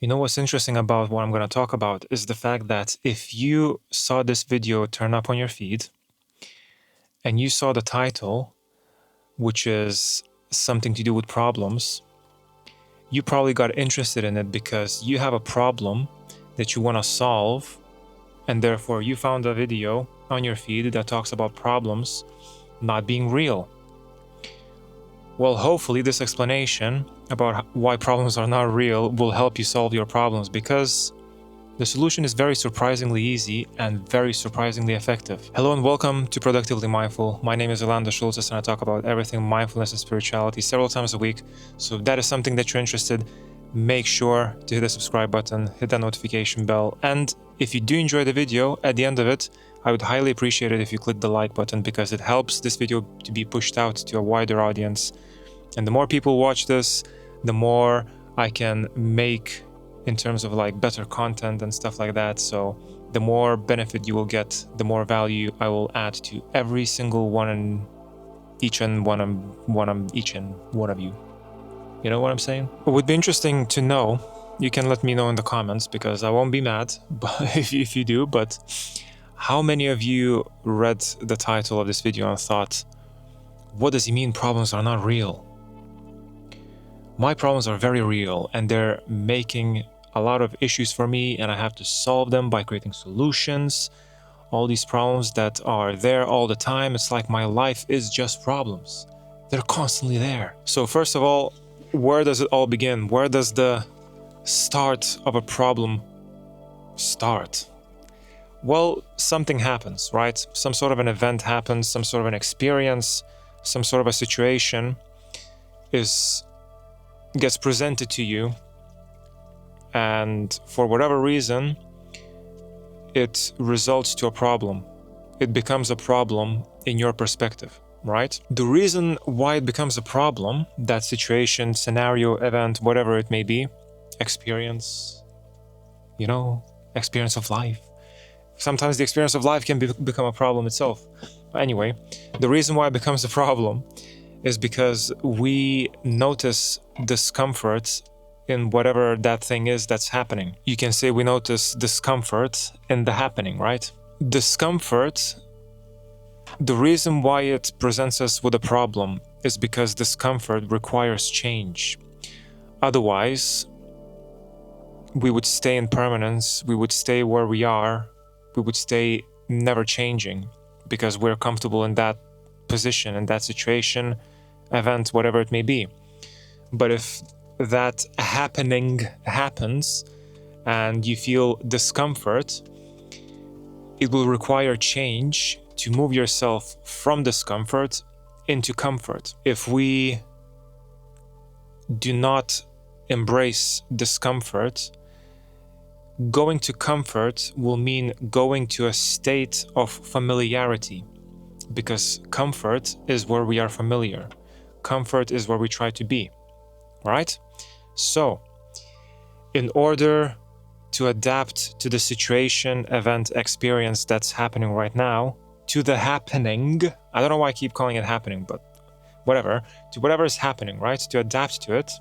You know what's interesting about what I'm going to talk about is the fact that if you saw this video turn up on your feed and you saw the title, which is something to do with problems, you probably got interested in it because you have a problem that you want to solve, and therefore you found a video on your feed that talks about problems not being real. Well, hopefully this explanation about why problems are not real will help you solve your problems, because the solution is very surprisingly easy and very surprisingly effective. Hello and welcome to Productively Mindful. My name is ailandas.sulcas and I talk about everything mindfulness and spirituality several times a week. So if that is something that you're interested, make sure to hit the subscribe button, hit that notification bell, and if you do enjoy the video, at the end of it, I would highly appreciate it if you click the like button, because it helps this video to be pushed out to a wider audience. And the more people watch this, the more I can make in terms of like better content and stuff like that. So the more benefit you will get, the more value I will add to every single one of you. You know what I'm saying? It would be interesting to know. You can let me know in the comments, because I won't be mad but if you do. But how many of you read the title of this video and thought, what does he mean problems are not real? My problems are very real, and they're making a lot of issues for me, and I have to solve them by creating solutions. All these problems that are there all the time, it's like my life is just problems. They're constantly there. So first of all, where does it all begin? Where does the start of a problem start? Well, something happens, right? Some sort of an event happens, some sort of an experience, some sort of a situation gets presented to you, and for whatever reason, it results to a problem. It becomes a problem in your perspective, right? The reason why it becomes a problem, that situation, scenario, event, whatever it may be, experience, experience of life. Sometimes the experience of life can become a problem itself. But anyway, the reason why it becomes a problem is because we notice discomfort in whatever that thing is that's happening. You can say we notice discomfort in the happening, right? Discomfort, the reason why it presents us with a problem is because discomfort requires change. Otherwise, we would stay in permanence, we would stay where we are, we would stay never changing, because we're comfortable in that position, in that situation, event, whatever it may be. But if that happening happens and you feel discomfort, it will require change to move yourself from discomfort into comfort. If we do not embrace discomfort, going to comfort will mean going to a state of familiarity, because comfort is where we are familiar. Comfort is where we try to be, right? So, in order to adapt to the situation, event, experience that's happening right now, to the happening, I don't know why I keep calling it happening, but whatever, to whatever is happening, right? To adapt to it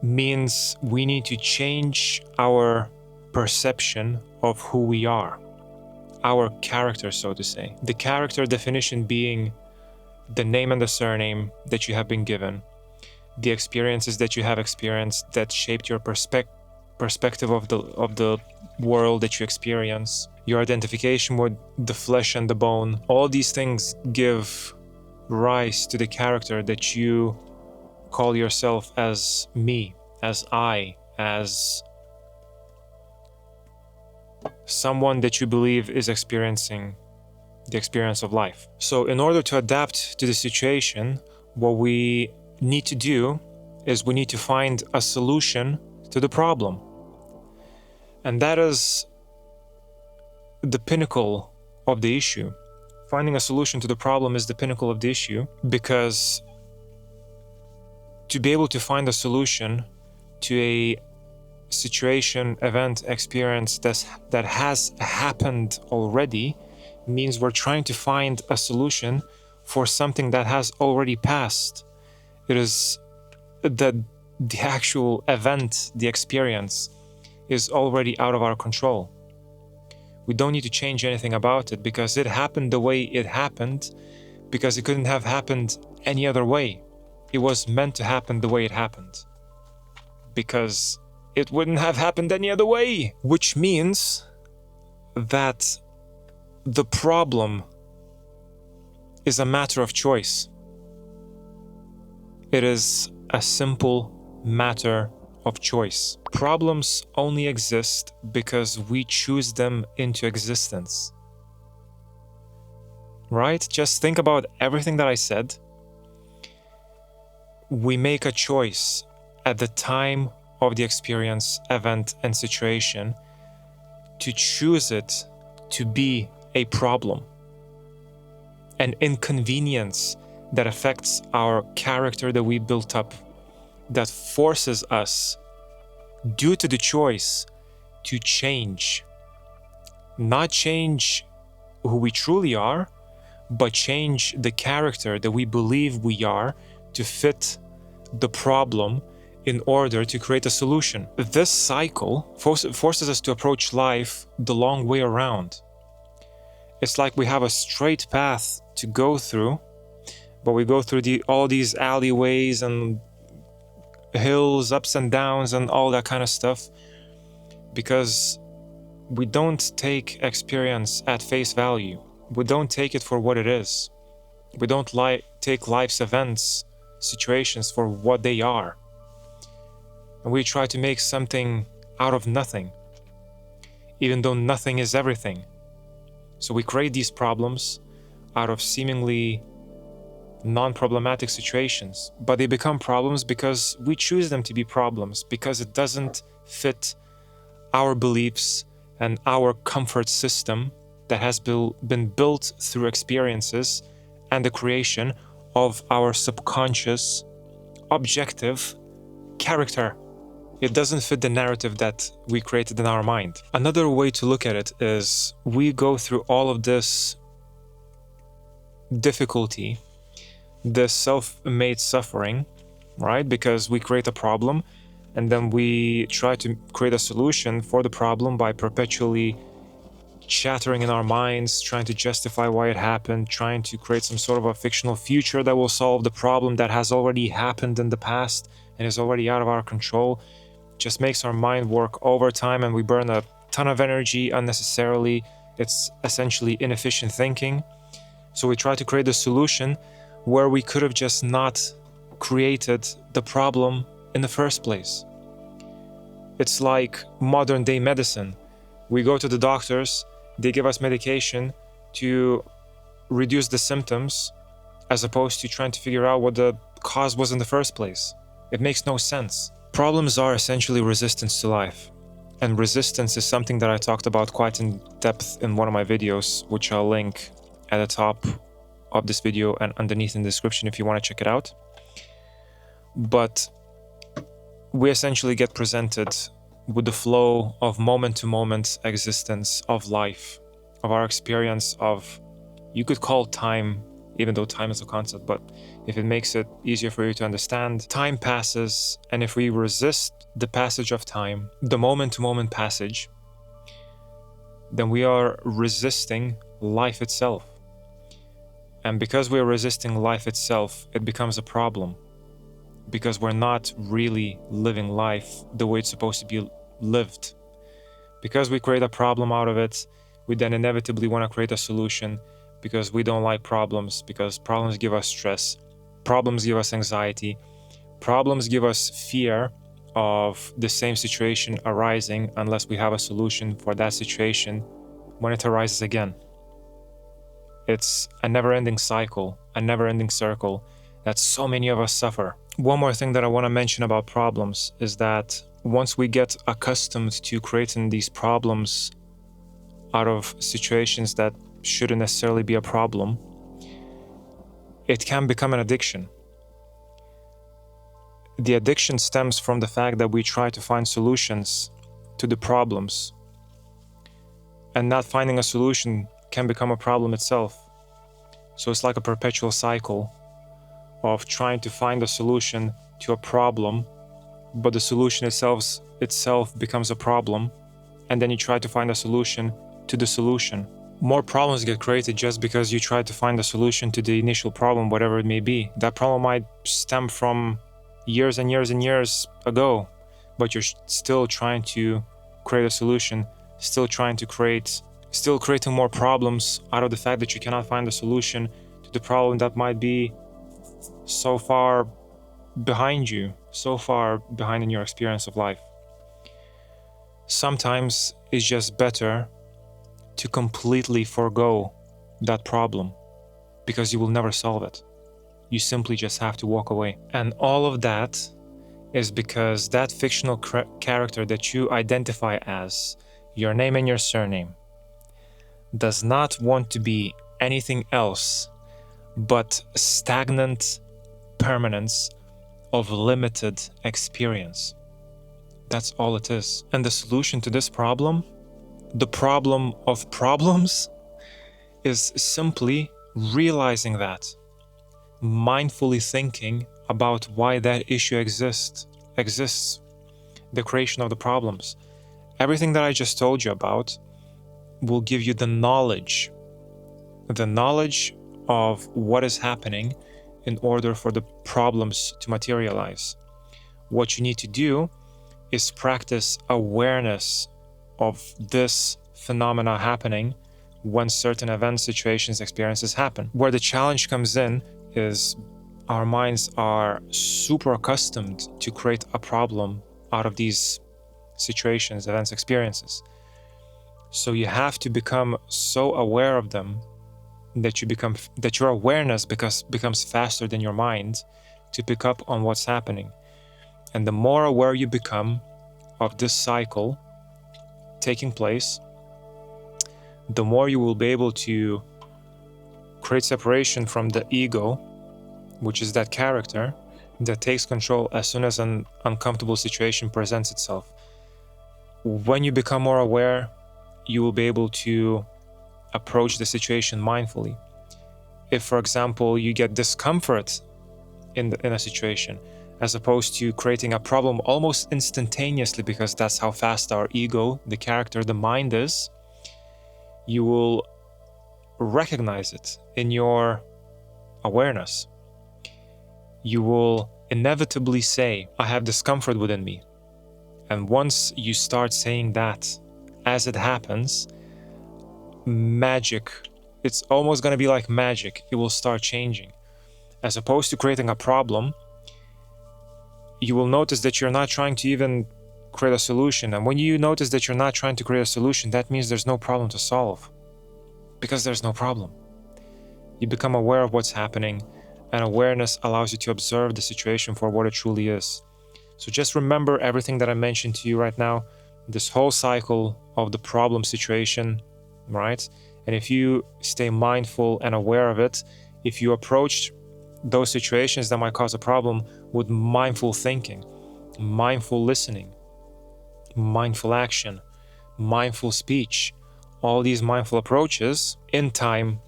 means we need to change our perception of who we are, our character, so to say. The character definition being the name and the surname that you have been given, the experiences that you have experienced that shaped your perspective of the world that you experience, your identification with the flesh and the bone. All these things give rise to the character that you call yourself as me, as I, as someone that you believe is experiencing the experience of life. So in order to adapt to the situation, what we need to do is we need to find a solution to the problem. And that is the pinnacle of the issue. Finding a solution to the problem is the pinnacle of the issue, because to be able to find a solution to a situation, event, experience that has happened already means we're trying to find a solution for something that has already passed. It is that the actual event, the experience, is already out of our control. We don't need to change anything about it because it happened the way it happened, because it couldn't have happened any other way. It was meant to happen the way it happened, because it wouldn't have happened any other way. Which means that the problem is a matter of choice. It is a simple matter of choice. Problems only exist because we choose them into existence. Right? Just think about everything that I said. We make a choice at the time of the experience, event, and situation to choose it to be a problem, an inconvenience that affects our character that we built up, that forces us, due to the choice, to change. Not change who we truly are, but change the character that we believe we are to fit the problem in order to create a solution. This cycle forces us to approach life the long way around. It's like we have a straight path to go through, but we go through all these alleyways and hills, ups and downs, and all that kind of stuff, because we don't take experience at face value. We don't take it for what it is. We don't take life's events, situations for what they are. And we try to make something out of nothing, even though nothing is everything. So we create these problems out of seemingly non-problematic situations, but they become problems because we choose them to be problems, because it doesn't fit our beliefs and our comfort system that has been built through experiences and the creation of our subconscious, objective character. It doesn't fit the narrative that we created in our mind. Another way to look at it is we go through all of this difficulty, this self-made suffering, right? Because we create a problem and then we try to create a solution for the problem by perpetually chattering in our minds, trying to justify why it happened, trying to create some sort of a fictional future that will solve the problem that has already happened in the past and is already out of our control. Just makes our mind work overtime and we burn a ton of energy unnecessarily. It's essentially inefficient thinking. So we try to create a solution where we could have just not created the problem in the first place. It's like modern day medicine. We go to the doctors, they give us medication to reduce the symptoms as opposed to trying to figure out what the cause was in the first place. It makes no sense. Problems are essentially resistance to life. And resistance is something that I talked about quite in depth in one of my videos, which I'll link at the top of this video and underneath in the description if you want to check it out. But we essentially get presented with the flow of moment-to-moment existence of life, of our experience of, you could call time, even though time is a concept, but if it makes it easier for you to understand, time passes, and if we resist the passage of time, the moment-to-moment passage, then we are resisting life itself. And because we're resisting life itself, it becomes a problem, because we're not really living life the way it's supposed to be lived. Because we create a problem out of it, we then inevitably want to create a solution, because we don't like problems, because problems give us stress, problems give us anxiety, problems give us fear of the same situation arising unless we have a solution for that situation when it arises again. It's a never-ending cycle, a never-ending circle that so many of us suffer. One more thing that I want to mention about problems is that once we get accustomed to creating these problems out of situations that shouldn't necessarily be a problem, it can become an addiction. The addiction stems from the fact that we try to find solutions to the problems, and not finding a solution can become a problem itself. So it's like a perpetual cycle of trying to find a solution to a problem but the solution itself becomes a problem, and then you try to find a solution to the solution. More problems get created just because you try to find a solution to the initial problem, whatever it may be. That problem might stem from years and years and years ago, but you're still trying to create a solution, still creating more problems out of the fact that you cannot find a solution to the problem that might be so far behind you, so far behind in your experience of life. Sometimes it's just better to completely forego that problem because you will never solve it. You simply just have to walk away. And all of that is because that fictional character that you identify as your name and your surname does not want to be anything else but stagnant permanence of limited experience. That's all it is. And the solution to this problem, the problem of problems, is simply realizing that, mindfully thinking about why that issue exists, the creation of the problems. Everything that I just told you about will give you the knowledge of what is happening in order for the problems to materialize. What you need to do is practice awareness of this phenomena happening when certain events, situations, experiences happen. Where the challenge comes in is our minds are super accustomed to create a problem out of these situations, events, experiences. So you have to become so aware of them that your awareness becomes faster than your mind to pick up on what's happening. And the more aware you become of this cycle taking place, the more you will be able to create separation from the ego, which is that character that takes control as soon as an uncomfortable situation presents itself. When you become more aware, you will be able to approach the situation mindfully. If, for example, you get discomfort in a situation, as opposed to creating a problem almost instantaneously, because that's how fast our ego, the character, the mind is, you will recognize it in your awareness. You will inevitably say, I have discomfort within me. And once you start saying that as it happens, magic, it's almost going to be like magic. It will start changing. As opposed to creating a problem, you will notice that you're not trying to even create a solution. And when you notice that you're not trying to create a solution, that means there's no problem to solve. Because there's no problem. You become aware of what's happening, and awareness allows you to observe the situation for what it truly is. So just remember everything that I mentioned to you right now, this whole cycle of the problem situation, right? And if you stay mindful and aware of it, if you approach those situations that might cause a problem with mindful thinking, mindful listening, mindful action, mindful speech, all these mindful approaches, in time,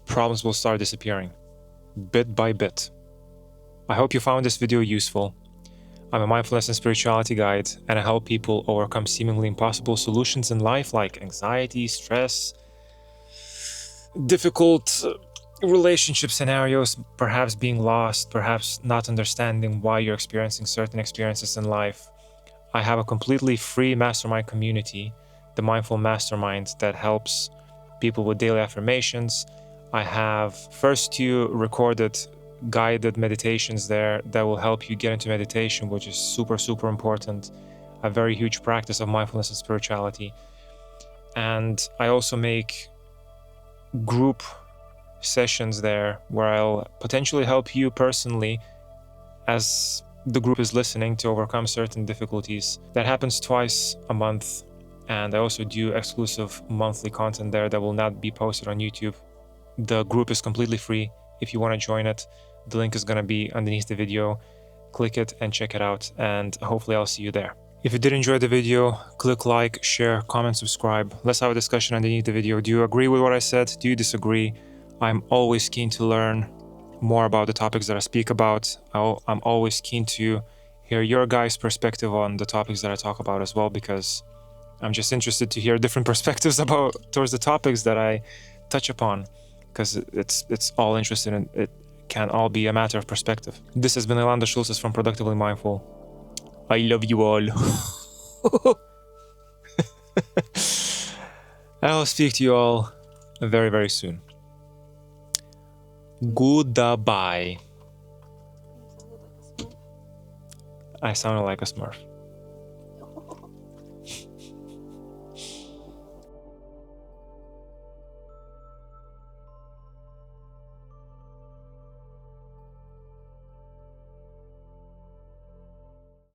problems will start disappearing, bit by bit. I hope you found this video useful. I'm a mindfulness and spirituality guide, and I help people overcome seemingly impossible solutions in life like anxiety, stress, difficult relationship scenarios, perhaps being lost, perhaps not understanding why you're experiencing certain experiences in life. I have a completely free mastermind community, the Mindful Mastermind, that helps people with daily affirmations. I have first 2 recorded guided meditations there that will help you get into meditation, which is super, super important. A very huge practice of mindfulness and spirituality. And I also make group sessions there where I'll potentially help you personally as the group is listening to overcome certain difficulties. That happens twice a month. And I also do exclusive monthly content there that will not be posted on YouTube. The group is completely free. If you want to join it, the link is going to be underneath the video. Click it and check it out, and hopefully I'll see you there. If you did enjoy the video, click like, share, comment, subscribe. Let's have a discussion underneath the video. Do you agree with what I said? Do you disagree? I'm always keen to learn more about the topics that I speak about. I'm always keen to hear your guys' perspective on the topics that I talk about as well, because I'm just interested to hear different perspectives towards the topics that I touch upon, because it's all interesting and it can all be a matter of perspective. This has been ailandas.sulcas from Productively Mindful. I love you all. I'll speak to you all very, very soon. Goodbye. I sounded like a Smurf.